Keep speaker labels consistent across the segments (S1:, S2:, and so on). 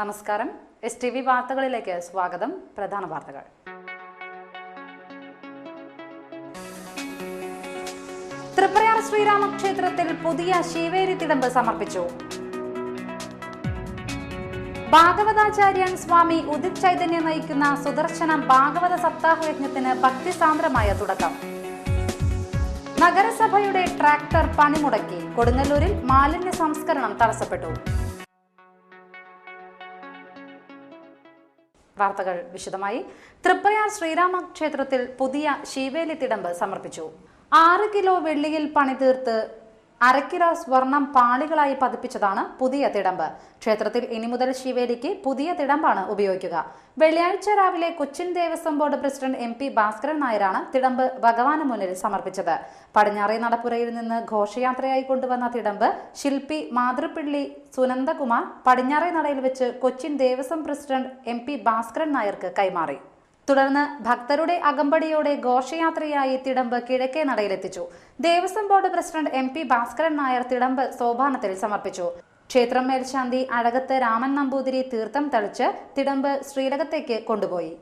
S1: നമസ്കാരം. STV വാർത്തകളിലേക്ക് സ്വാഗതം. പ്രധാന വാർത്തകൾ. തൃപ്രയാർ ശ്രീരാമക്ഷേത്രത്തിൽ പുതിയ ശീവേലി തിടമ്പ് സമർപ്പിച്ചു. ഭാഗവതാചാര്യൻ സ്വാമി ഉദിത് ചൈതന്യ നയിക്കുന്ന സുദർശനം ഭാഗവത സപ്താഹയജ്ഞത്തിന് ഭക്തിസാന്ദ്രമായ തുടക്കം. നഗരസഭയുടെ ട്രാക്ടർ പണിമുടക്കി. കൊടുങ്ങല്ലൂരിൽ മാലിന്യ സംസ്കരണം തടസ്സപ്പെട്ടു. വാർത്തകൾ വിശദമായി. തൃപ്രയാർ ശ്രീരാമക്ഷേത്രത്തിൽ പുതിയ ശീവേലി തിടമ്പ് സമർപ്പിച്ചു. 6 കിലോ വെള്ളിയിൽ പണിതീർത്ത് 1/2 കിലോ സ്വർണം പാളികളായി പതിപ്പിച്ചതാണ് പുതിയ തിടമ്പ്. ക്ഷേത്രത്തിൽ ഇനി മുതൽ ശീവേലിക്ക് പുതിയ തിടമ്പാണ് ഉപയോഗിക്കുക. വെള്ളിയാഴ്ച രാവിലെ Cochin Devaswom board president MP Bhaskaran നായരാണ് തിടമ്പ് ഭഗവാന് മുന്നിൽ സമർപ്പിച്ചത്. പടിഞ്ഞാറേ നടപ്പുരയിൽ നിന്ന് ഘോഷയാത്രയായി കൊണ്ടുവന്ന തിടമ്പ് ശില്പി മാതൃപ്പിള്ളി സുനന്ദകുമാർ പടിഞ്ഞാറേ നടയിൽ വെച്ച് കൊച്ചിൻ ദേവസ്വം പ്രസിഡന്റ് MP ഭാസ്കരൻ നായർക്ക് കൈമാറി. തുടർന്ന് ഭക്തരുടെ അകമ്പടിയോടെ ഘോഷയാത്രയായി തിടമ്പ് കിഴക്കേ നടയിലെത്തിച്ചു. Devaswom board president MP Bhaskaran Nair തിടമ്പ് സോപാനത്തിൽ സമർപ്പിച്ചു. ക്ഷേത്രം മേൽശാന്തി അഴകത്ത് രാമൻ നമ്പൂതിരി തീർത്ഥം തളിച്ച് തിടമ്പ് ശ്രീലകത്തേക്ക് കൊണ്ടുപോയി.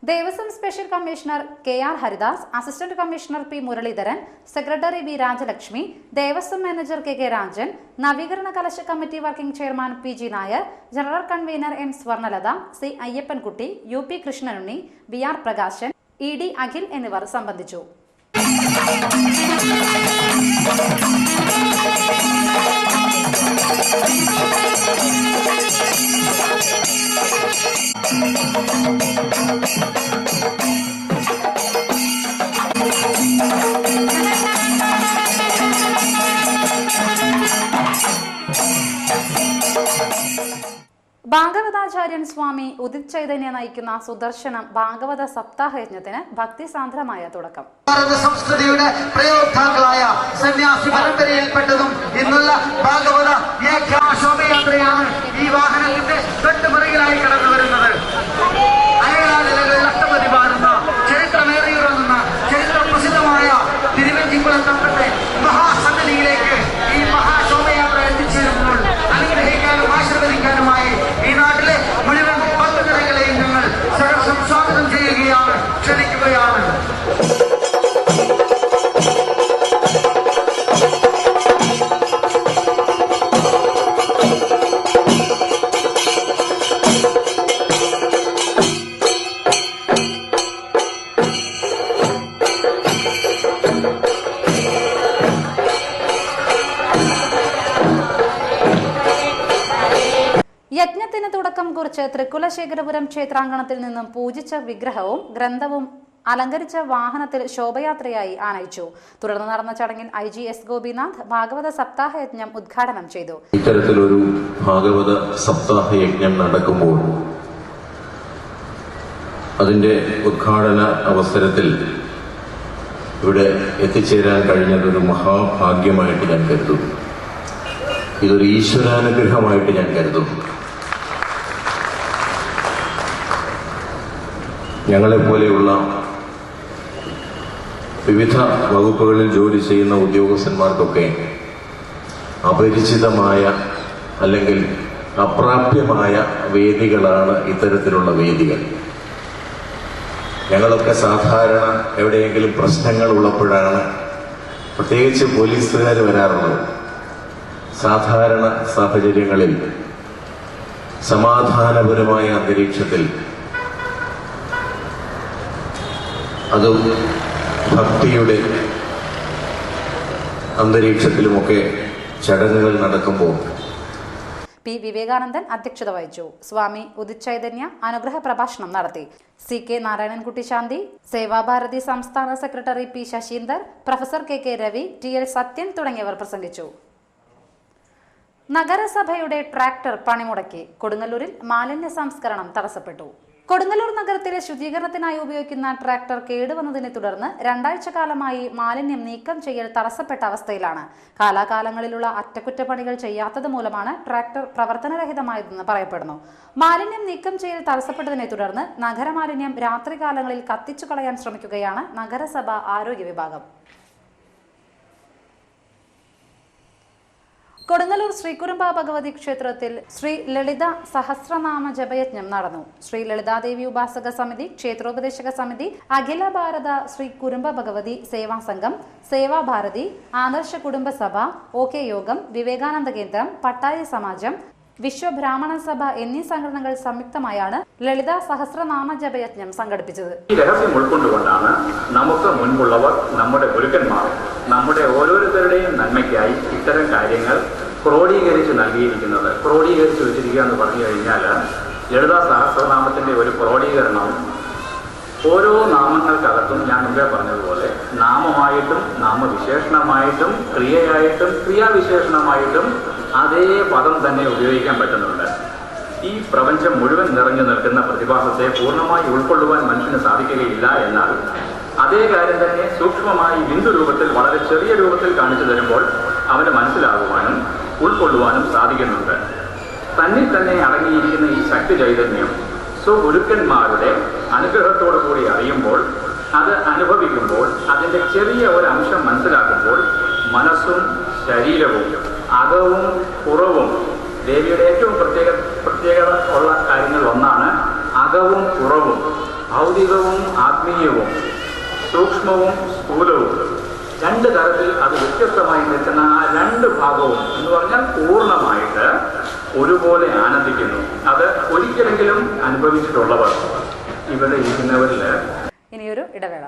S1: Devaswom special commissioner KR Haridas, assistant commissioner P Muraleedharan, secretary V Rajalakshmi, Devaswom manager KK Rajan, നവീകരണ കലശ committee working chairman PG Nair, general convener M Swarnalatha, C Ayyappankutty, UP Krishnanunni, VR Prakashan, ED Akhil എന്നിവർ സംബന്ധിച്ചു. ഭാഗവതാചാര്യൻ സ്വാമി ഉദിത് ചൈതന്യ നയിക്കുന്ന സുദർശനം ഭാഗവത സപ്താഹയജ്ഞത്തിന് ഭക്തിസാന്ദ്രമായ തുടക്കം.
S2: സംസ്കൃതിയുടെ പ്രയോക്താക്കളായ സന്യാസി പരമ്പരയിൽപ്പെട്ടതും ഇന്നുള്ള ഭാഗവത ശോഭയാത്രയാണ് ഈ വാഹനത്തിന്റെ തൊട്ടുപിറകിലായി കടന്നു വരുന്നത്. അയലാലിലകളിൽ അഷ്ടപതി പാടുന്ന ചരിത്രമേറിയുറങ്ങുന്ന ചരിത്ര പ്രസിദ്ധമായ തിരുവഞ്ചിക്കുളം തമ്പത്തെ മഹാസന്നിധിയിലേക്ക് ഈ മഹാശോഭയാത്ര എത്തിച്ചേരുമ്പോൾ അനുഗ്രഹിക്കാനും ആശീർവദിക്കാനുമായി ഈ നാട്ടിലെ മുഴുവൻ ഭക്തജനങ്ങളെയും ഞങ്ങൾ സഹർഷം സ്വാഗതം ചെയ്യുകയാണ്, ക്ഷണിക്കുകയാണ്.
S1: യജ്ഞത്തിന് തുടക്കം കുറിച്ച് തൃക്കുലശേഖരപുരം ക്ഷേത്രാങ്കണത്തിൽ നിന്നും പൂജിച്ച വിഗ്രഹവും ഗ്രന്ഥവും അലങ്കരിച്ച വാഹനത്തിൽ ശോഭയാത്രയായി ആനയിച്ചു. തുടർന്ന് നടന്ന ചടങ്ങിൽ IG S ഗോപിനാഥ് ഭാഗവത സപ്താഹയജ്ഞം ഉദ്ഘാടനം ചെയ്തു.
S3: ഇത്തരത്തിലൊരു ഭാഗവത സപ്താഹയജ്ഞം നടക്കുമ്പോൾ അതിന്റെ ഉദ്ഘാടന അവസരത്തിൽ ഇവിടെ എത്തിച്ചേരാൻ കഴിഞ്ഞതൊരു മഹാഭാഗ്യമായിട്ട് ഞാൻ കരുതുന്നു. ഇതൊരു ഈശ്വരാനുഗ്രഹമായിട്ട് ഞാൻ കരുതുന്നു. ഞങ്ങളെപ്പോലെയുള്ള വിവിധ വകുപ്പുകളിൽ ജോലി ചെയ്യുന്ന ഉദ്യോഗസ്ഥന്മാർക്കൊക്കെ അപരിചിതമായ അല്ലെങ്കിൽ അപ്രാപ്യമായ വേദികളാണ് ഇത്തരത്തിലുള്ള വേദികൾ. ഞങ്ങളൊക്കെ സാധാരണ എവിടെയെങ്കിലും പ്രശ്നങ്ങൾ ഉള്ളപ്പോഴാണ് പ്രത്യേകിച്ച് പോലീസുകാർ വരാറുള്ളത്. സാധാരണ സാഹചര്യങ്ങളിൽ സമാധാനപരമായ അന്തരീക്ഷത്തിൽ അതും ഭക്തിയുടെ അന്തരീക്ഷത്തിലുമൊക്കെ ചടങ്ങുകൾ നടക്കുമ്പോൾ
S1: P വിവേകാനന്ദൻ അധ്യക്ഷത വഹിച്ചു. സ്വാമി ഉദിത് ചൈതന്യ അനുഗ്രഹ പ്രഭാഷണം നടത്തി. CK നാരായണൻകുട്ടി ശാന്തി, സേവാഭാരതി സംസ്ഥാന secretary P Sasheendar, professor KK Ravi, TL Sathyan തുടങ്ങിയവർ പ്രസംഗിച്ചു. നഗരസഭയുടെ ട്രാക്ടർ പണിമുടക്കി. കൊടുങ്ങല്ലൂരിൽ മാലിന്യ സംസ്കരണം തടസ്സപ്പെട്ടു. കൊടുങ്ങല്ലൂർ നഗരത്തിലെ ശുചീകരണത്തിനായി ഉപയോഗിക്കുന്ന ട്രാക്ടർ കേടുവന്നതിനെ തുടർന്ന് 2 ആഴ്ച കാലമായി മാലിന്യം നീക്കം ചെയ്യൽ തടസ്സപ്പെട്ട അവസ്ഥയിലാണ്. കാലാകാലങ്ങളിലുള്ള അറ്റകുറ്റപ്പണികൾ ചെയ്യാത്തത് മൂലമാണ് ട്രാക്ടർ പ്രവർത്തനരഹിതമായതെന്ന് പറയപ്പെടുന്നു. മാലിന്യം നീക്കം ചെയ്യൽ തടസ്സപ്പെട്ടതിനെ തുടർന്ന് നഗരമാലിന്യം രാത്രികാലങ്ങളിൽ കത്തിച്ചു കളയാൻ ശ്രമിക്കുകയാണ് നഗരസഭ ആരോഗ്യ വിഭാഗം. കൊടുങ്ങല്ലൂർ ശ്രീ കുരുമ്പ ഭഗവതി ക്ഷേത്രത്തിൽ ശ്രീ ലളിത സഹസ്രനാമ ജപയജ്ഞം നടന്നു. ശ്രീ ലളിതാദേവി ഉപാസക സമിതി, ക്ഷേത്രോപദേശക സമിതി, അഖില ഭാരത ശ്രീ കുരുമ്പ ഭഗവതി സേവാ സംഘം, സേവാഭാരതി, ആദർശ കുടുംബസഭ, OK യോഗം, വിവേകാനന്ദ കേന്ദ്രം, പട്ടായ സമാജം, വിശ്വബ്രാഹ്മണ സഭ എന്നീ സംഘടനകൾ സംയുക്തമായാണ് ലളിത സഹസ്രനാമ ജപയജ്ഞം സംഘടിപ്പിച്ചത്.
S4: ഈ രഹസ്യം ഉൾക്കൊണ്ടുകൊണ്ടാണ് നമുക്ക് മുൻപുള്ളവർ, നമ്മുടെ ഗുരുക്കന്മാർ, നമ്മുടെ ഓരോരുത്തരുടെയും നന്മയ്ക്കായി ഇത്തരം കാര്യങ്ങൾ ക്രോഡീകരിച്ച് നൽകിയിരിക്കുന്നത്. ക്രോഡീകരിച്ച് വെച്ചിരിക്കുക എന്ന് പറഞ്ഞു കഴിഞ്ഞാൽ ലളിത സഹസ്രനാമത്തിന്റെ ഒരു ക്രോഡീകരണം ഓരോ നാമങ്ങൾക്കകത്തും ഞാൻ മുമ്പേ പറഞ്ഞതുപോലെ നാമമായിട്ടും നാമവിശേഷണമായിട്ടും ക്രിയയായിട്ടും ക്രിയാവിശേഷണമായിട്ടും അതേ പദം തന്നെ ഉപയോഗിക്കാൻ പറ്റുന്നുണ്ട്. ഈ പ്രപഞ്ചം മുഴുവൻ നിറഞ്ഞു നിൽക്കുന്ന പ്രതിഭാസത്തെ പൂർണ്ണമായി ഉൾക്കൊള്ളുവാൻ മനുഷ്യന് സാധിക്കുകയില്ല. എന്നാൽ അതേ കാര്യം തന്നെ സൂക്ഷ്മമായി ബിന്ദു രൂപത്തിൽ, വളരെ ചെറിയ രൂപത്തിൽ കാണിച്ചു തരുമ്പോൾ അവന് മനസ്സിലാകുവാനും ഉൾക്കൊള്ളുവാനും സാധിക്കുന്നുണ്ട്. തന്നിൽ തന്നെ അടങ്ങിയിരിക്കുന്ന ഈ ശക്തി ചൈതന്യം സ്വഗുരുക്കന്മാരുടെ അനുഗ്രഹത്തോടു കൂടി അറിയുമ്പോൾ, അത് അനുഭവിക്കുമ്പോൾ, അതിൻ്റെ ചെറിയ ഒരു അംശം മനസ്സിലാക്കുമ്പോൾ മനസ്സും ശരീരവും അകവും പുറവും, ദേവിയുടെ ഏറ്റവും പ്രത്യേകത ഉള്ള കാര്യങ്ങൾ ഒന്നാണ് അകവും പുറവും, ഭൗതികവും ആത്മീയവും, സൂക്ഷ്മവും സ്ഥൂലവും. രണ്ട് തരത്തിൽ അത് വ്യത്യസ്തമായി നിൽക്കുന്ന ആ രണ്ട് ഭാഗവും എന്ന് പറഞ്ഞാൽ പൂർണ്ണമായിട്ട് ഒരുപോലെ ആനന്ദിക്കുന്നു. അത് ഒരിക്കലെങ്കിലും അനുഭവിച്ചിട്ടുള്ളവർ ഇവിടെ ഇരിക്കുന്നവരിൽ.
S1: ഇനിയൊരു ഇടവേള.